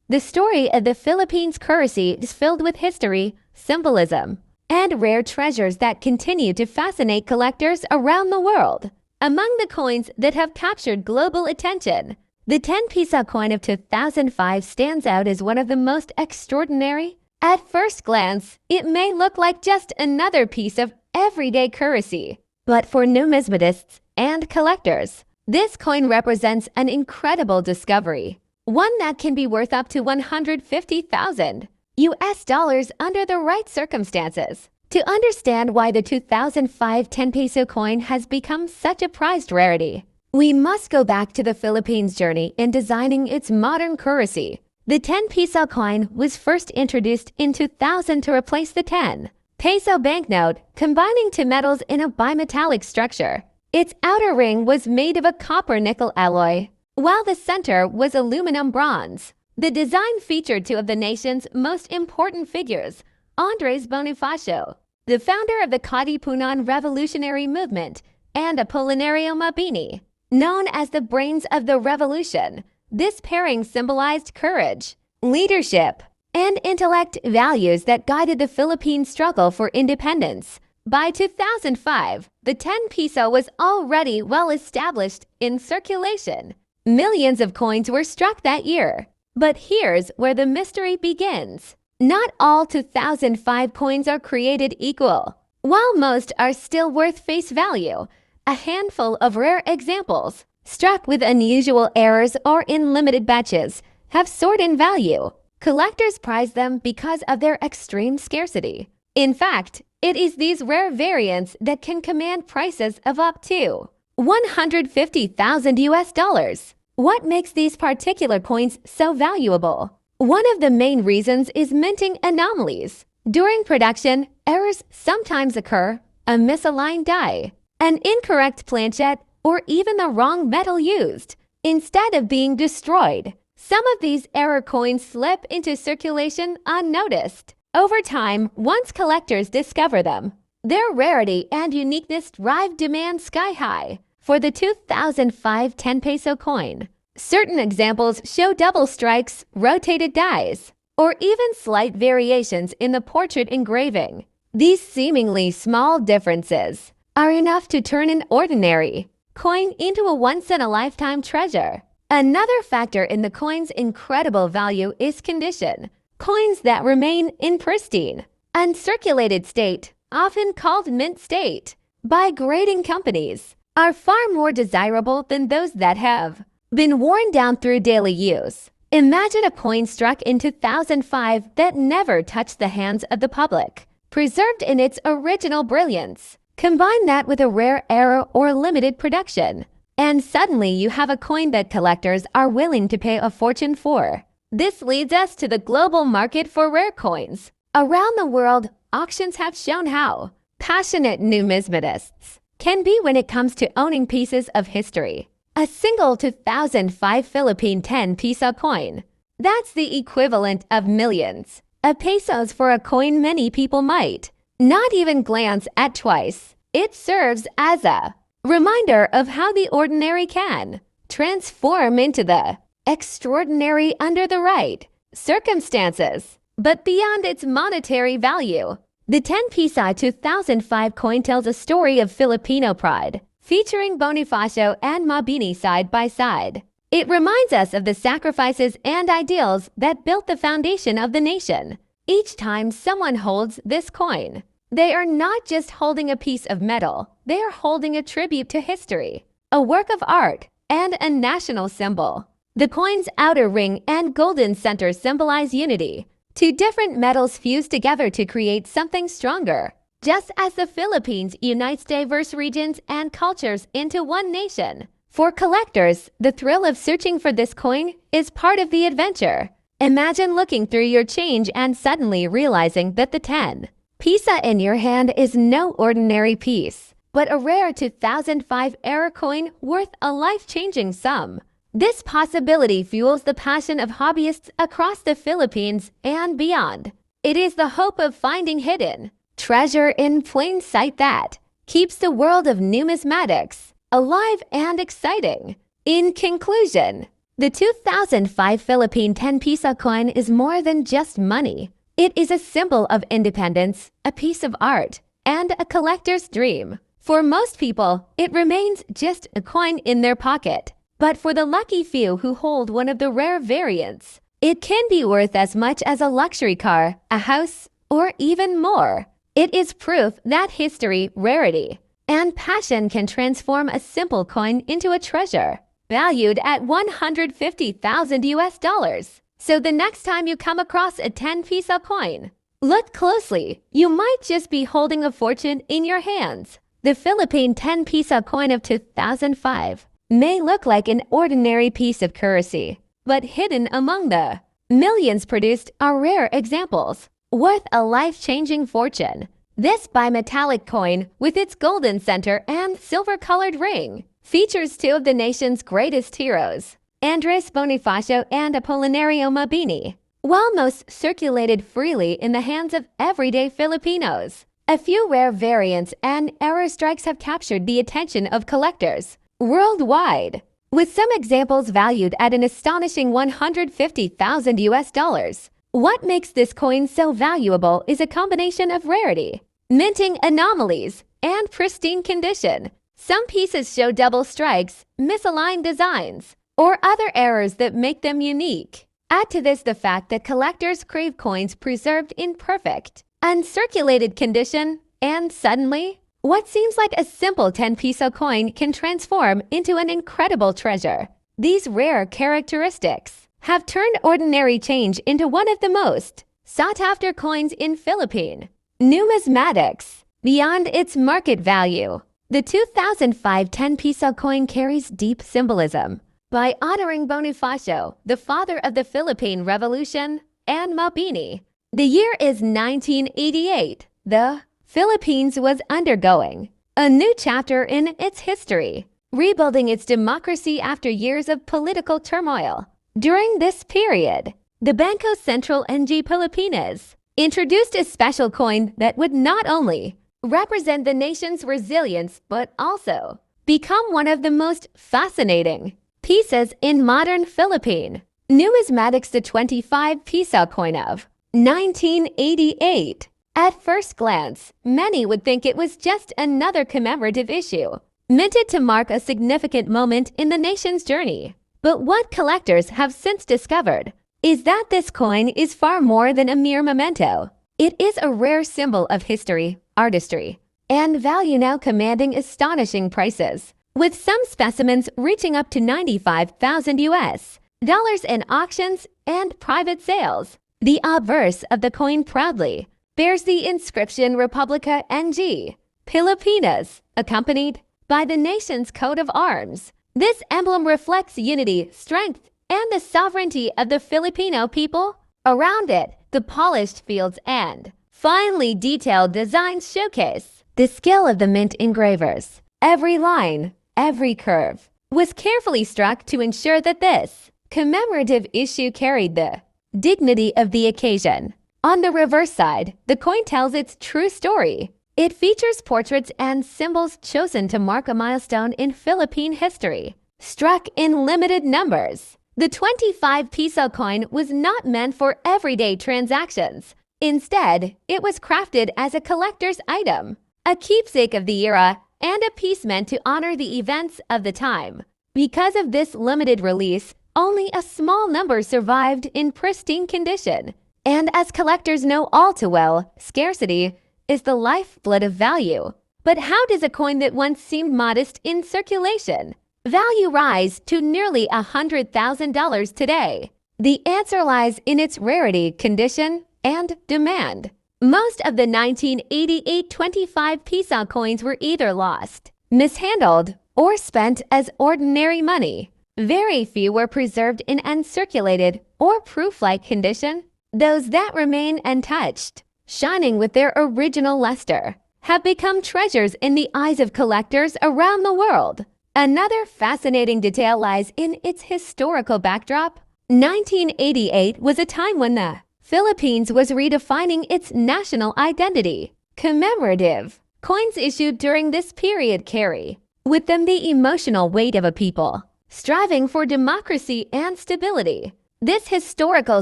The story of the Philippines currency is filled with history, symbolism, and rare treasures that continue to fascinate collectors around the world. Among the coins that have captured global attention, the 10 Piso coin of 2005 stands out as one of the most extraordinary. At first glance, it may look like just another piece of everyday currency, but for numismatists and collectors, this coin represents an incredible discovery, one that can be worth up to 150,000 US dollars under the right circumstances. To understand why the 2005 10 Piso coin has become such a prized rarity, we must go back to the Philippines' journey in designing its modern currency. The 10 Piso coin was first introduced in 2000 to replace the 10 Peso banknote, combining two metals in a bimetallic structure. Its outer ring was made of a copper-nickel alloy, while the center was aluminum bronze. The design featured two of the nation's most important figures, Andres Bonifacio, the founder of the Katipunan Revolutionary Movement, and Apolinario Mabini, known as the brains of the revolution. This pairing symbolized courage, leadership, and intellect, values that guided the Philippine struggle for independence. By 2005, the 10 Piso was already well established in circulation. Millions of coins were struck that year. But here's where the mystery begins. Not all 2005 coins are created equal. While most are still worth face value, a handful of rare examples, struck with unusual errors or in limited batches, have soared in value. Collectors prize them because of their extreme scarcity. In fact, it is these rare variants that can command prices of up to 150,000 US dollars. What makes these particular coins so valuable? One of the main reasons is minting anomalies. During production, errors sometimes occur: a misaligned die, an incorrect planchet, or even the wrong metal used. Instead of being destroyed, some of these error coins slip into circulation unnoticed. Over time, once collectors discover them, their rarity and uniqueness drive demand sky high. For the 2005 10 Piso coin, certain examples show double strikes, rotated dies, or even slight variations in the portrait engraving. These seemingly small differences are enough to turn an ordinary coin into a once-in-a-lifetime treasure. Another factor in the coin's incredible value is condition. Coins that remain in pristine, uncirculated state, often called mint state, by grading companies, are far more desirable than those that have been worn down through daily use. Imagine a coin struck in 2005 that never touched the hands of the public, preserved in its original brilliance. Combine that with a rare error or limited production, and suddenly you have a coin that collectors are willing to pay a fortune for. This leads us to the global market for rare coins. Around the world, auctions have shown how passionate numismatists can be when it comes to owning pieces of history. A single 2005 Philippine 10 Piso coin. That's the equivalent of millions of pesos for a coin many people might not even glance at twice. It serves as a reminder of how the ordinary can transform into the extraordinary under the right circumstances. But beyond its monetary value, the 10 Piso 2005 coin tells a story of Filipino pride, featuring Bonifacio and Mabini side by side. It reminds us of the sacrifices and ideals that built the foundation of the nation. Each time someone holds this coin, they are not just holding a piece of metal, they are holding a tribute to history, a work of art, and a national symbol. The coin's outer ring and golden center symbolize unity. Two different metals fused together to create something stronger. Just as the Philippines unites diverse regions and cultures into one nation. For collectors, the thrill of searching for this coin is part of the adventure. Imagine looking through your change and suddenly realizing that the 10 Piso in your hand is no ordinary piece, but a rare 2005 era coin worth a life-changing sum. This possibility fuels the passion of hobbyists across the Philippines and beyond. It is the hope of finding hidden treasure in plain sight that keeps the world of numismatics alive and exciting. In conclusion, The 2005 Philippine 10 Piso coin is more than just money. It is a symbol of independence, a piece of art, and a collector's dream. For most people, it remains just a coin in their pocket. But for the lucky few who hold one of the rare variants, it can be worth as much as a luxury car, a house, or even more. It is proof that history, rarity, and passion can transform a simple coin into a treasure, valued at 150,000 US dollars. So the next time you come across a 10 Piso coin, look closely. You might just be holding a fortune in your hands. The Philippine 10 Piso coin of 2005 may look like an ordinary piece of currency, but hidden among the millions produced are rare examples, worth a life-changing fortune. This bimetallic coin, with its golden center and silver-colored ring, features two of the nation's greatest heroes, Andres Bonifacio and Apolinario Mabini. While most circulated freely in the hands of everyday Filipinos, a few rare variants and error strikes have captured the attention of collectors worldwide, with some examples valued at an astonishing 150,000 US dollars. What makes this coin so valuable is a combination of rarity, minting anomalies, and pristine condition. Some pieces show double strikes, misaligned designs, or other errors that make them unique. Add to this the fact that collectors crave coins preserved in perfect, uncirculated condition, and suddenly, what seems like a simple 10 Piso coin can transform into an incredible treasure. These rare characteristics have turned ordinary change into one of the most sought-after coins in Philippine numismatics. Beyond its market value, the 2005 10 Piso coin carries deep symbolism. By honoring Bonifacio, the father of the Philippine Revolution, and Mabini, the year is 1988. The Philippines was undergoing a new chapter in its history, rebuilding its democracy after years of political turmoil. During this period, the Bangko Sentral NG Pilipinas introduced a special coin that would not only represent the nation's resilience but also become one of the most fascinating pieces in modern Philippine numismatics. The 25 Piso coin of 1988. At first glance, many would think it was just another commemorative issue, minted to mark a significant moment in the nation's journey. But what collectors have since discovered is that this coin is far more than a mere memento. It is a rare symbol of history, artistry, and value, now commanding astonishing prices, with some specimens reaching up to 95,000 US dollars in auctions and private sales. The obverse of the coin proudly bears the inscription Republica NG Pilipinas, accompanied by the nation's coat of arms. This emblem reflects unity, strength, and the sovereignty of the Filipino people. Around it, the polished fields and finely detailed designs showcase the skill of the mint engravers. Every line, every curve was carefully struck to ensure that this commemorative issue carried the dignity of the occasion. On the reverse side, the coin tells its true story. It features portraits and symbols chosen to mark a milestone in Philippine history, struck in limited numbers. The 25 Piso coin was not meant for everyday transactions. Instead, it was crafted as a collector's item, a keepsake of the era, and a piece meant to honor the events of the time. Because of this limited release, only a small number survived in pristine condition. And as collectors know all too well, scarcity is the lifeblood of value. But how does a coin that once seemed modest in circulation value rise to nearly $100,000 today? The answer lies in its rarity, condition, and demand. Most of the 1988 25 Piso coins were either lost, mishandled, or spent as ordinary money. Very few were preserved in uncirculated or proof-like condition. Those that remain untouched, shining with their original luster, have become treasures in the eyes of collectors around the world. Another fascinating detail lies in its historical backdrop. 1988 was a time when the Philippines was redefining its national identity. Commemorative coins issued during this period carry with them the emotional weight of a people striving for democracy and stability. This historical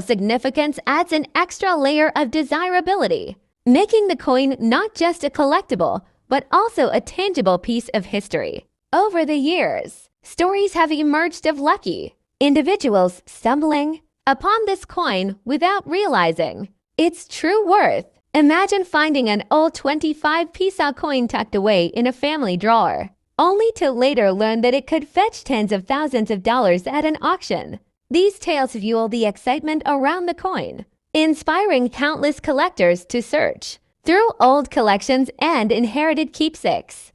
significance adds an extra layer of desirability, making the coin not just a collectible, but also a tangible piece of history. Over the years, stories have emerged of lucky individuals stumbling upon this coin without realizing its true worth. Imagine finding an old 25 Piso coin tucked away in a family drawer, only to later learn that it could fetch tens of thousands of dollars at an auction. These tales fuel the excitement around the coin, inspiring countless collectors to search through old collections and inherited keepsakes.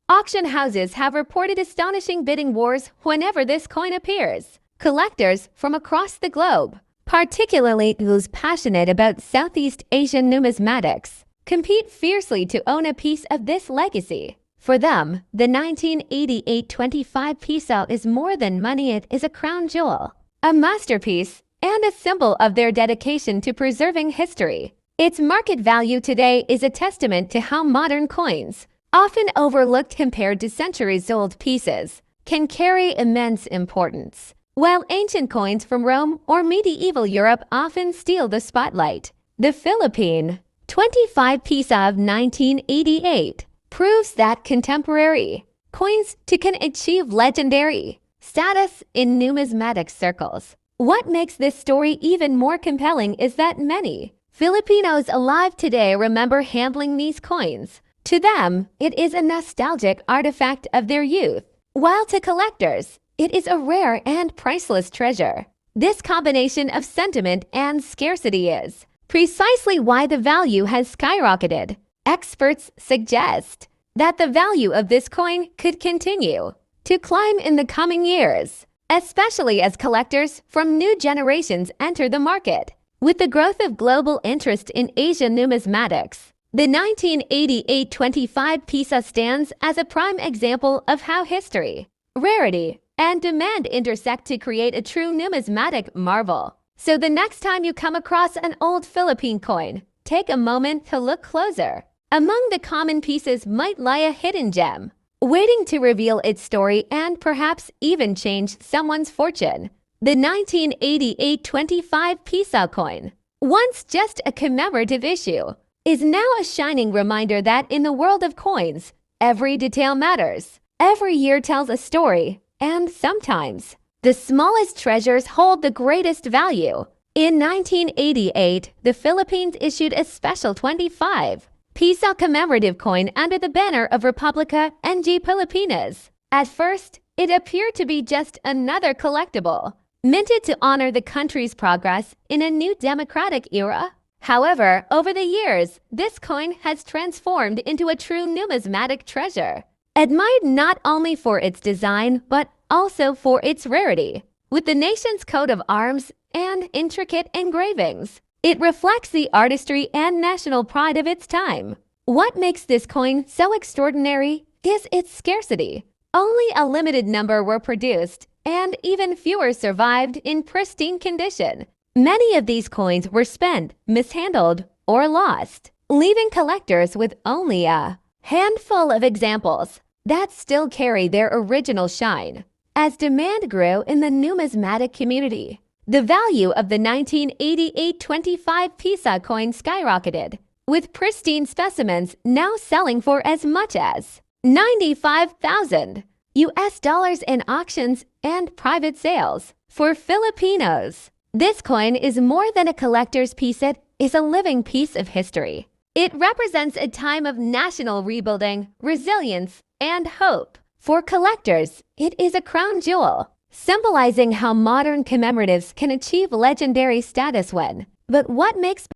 Auction houses have reported astonishing bidding wars whenever this coin appears. Collectors from across the globe, particularly those passionate about Southeast Asian numismatics, compete fiercely to own a piece of this legacy. For them, the 1988 25 Piso is more than money. It is a crown jewel, a masterpiece, and a symbol of their dedication to preserving history. Its market value today is a testament to how modern coins, often overlooked compared to centuries-old pieces, can carry immense importance. While ancient coins from Rome or medieval Europe often steal the spotlight, the Philippine 25 Piso of 1988 proves that contemporary coins can achieve legendary status in numismatic circles. What makes this story even more compelling is that many Filipinos alive today remember handling these coins. To them, it is a nostalgic artifact of their youth, while to collectors, it is a rare and priceless treasure. This combination of sentiment and scarcity is precisely why the value has skyrocketed. Experts suggest that the value of this coin could continue to climb in the coming years, especially as collectors from new generations enter the market. With the growth of global interest in Asian numismatics, the 1988 25 Piso stands as a prime example of how history, rarity, and demand intersect to create a true numismatic marvel. So the next time you come across an old Philippine coin, take a moment to look closer. Among the common pieces might lie a hidden gem, waiting to reveal its story and perhaps even change someone's fortune. The 1988 25 Piso coin, once just a commemorative issue, is now a shining reminder that in the world of coins, every detail matters. Every year tells a story, and sometimes the smallest treasures hold the greatest value. In 1988, the Philippines issued a special 25 Piso commemorative coin under the banner of Republica ng Pilipinas. At first, it appeared to be just another collectible, minted to honor the country's progress in a new democratic era. However, over the years, this coin has transformed into a true numismatic treasure, admired not only for its design, but also for its rarity. With the nation's coat of arms and intricate engravings, it reflects the artistry and national pride of its time. What makes this coin so extraordinary is its scarcity. Only a limited number were produced, and even fewer survived in pristine condition. Many of these coins were spent, mishandled, or lost, leaving collectors with only a handful of examples that still carry their original shine. As demand grew in the numismatic community, the value of the 1988 25 Piso coin skyrocketed, with pristine specimens now selling for as much as $95,000 in auctions and private sales. For Filipinos, this coin is more than a collector's piece. It is a living piece of history. It represents a time of national rebuilding, resilience, and hope. For collectors, it is a crown jewel, symbolizing how modern commemoratives can achieve legendary status when. But what makes